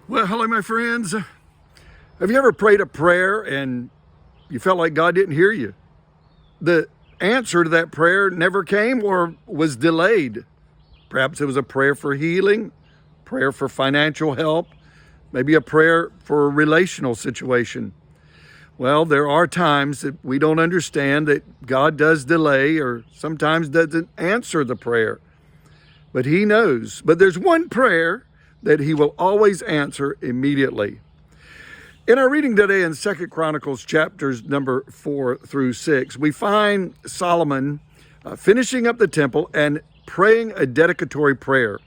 Well, hello, my friends. Have you ever prayed a prayer and you felt like God didn't hear you? The answer to that prayer never came or was delayed. Perhaps it was a prayer for healing, prayer for financial help, maybe a prayer for a relational situation. Well, there are times that we don't understand that God does delay or sometimes doesn't answer the prayer, but He knows. But there's one prayer that He will always answer immediately. In our reading today in 2 Chronicles chapters number 4 through 6, we find Solomon finishing up the temple and praying a dedicatory prayer.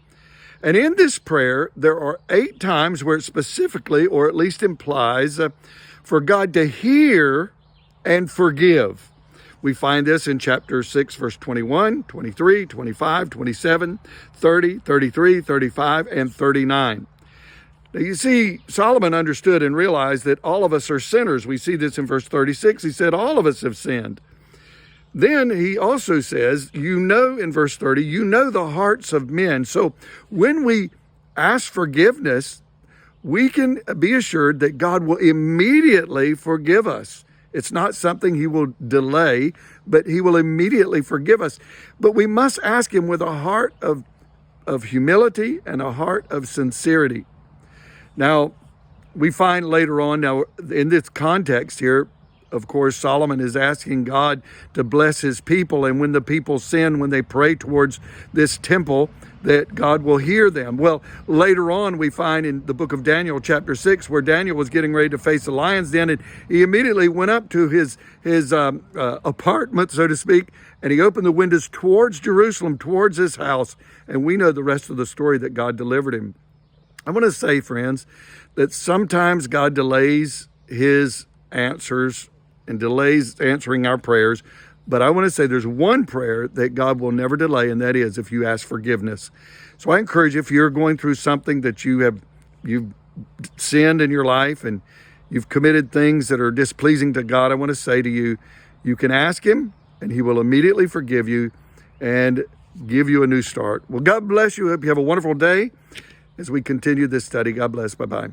And in this prayer, there are 8 times where it specifically, or at least implies, for God to hear and forgive. We find this in chapter 6, verse 21, 23, 25, 27, 30, 33, 35, and 39. Now, you see, Solomon understood and realized that all of us are sinners. We see this in verse 36. He said, all of us have sinned. Then he also says, in verse 30, you know the hearts of men. So when we ask forgiveness, we can be assured that God will immediately forgive us. It's not something He will delay, but He will immediately forgive us. But we must ask Him with a heart of humility and a heart of sincerity. Now, we find later on, in this context here, of course, Solomon is asking God to bless his people. And when the people sin, when they pray towards this temple, that God will hear them. Well, later on, we find in the book of Daniel, chapter 6, where Daniel was getting ready to face the lion's den, and he immediately went up to his apartment, so to speak, and he opened the windows towards Jerusalem, towards his house. And we know the rest of the story, that God delivered him. I want to say, friends, that sometimes God delays His answers and delays answering our prayers. But I want to say there's one prayer that God will never delay, and that is if you ask forgiveness. So I encourage you, if you're going through something that you've sinned in your life and you've committed things that are displeasing to God, I want to say to you, you can ask Him and He will immediately forgive you and give you a new start. Well, God bless you. I hope you have a wonderful day as we continue this study. God bless. Bye-bye.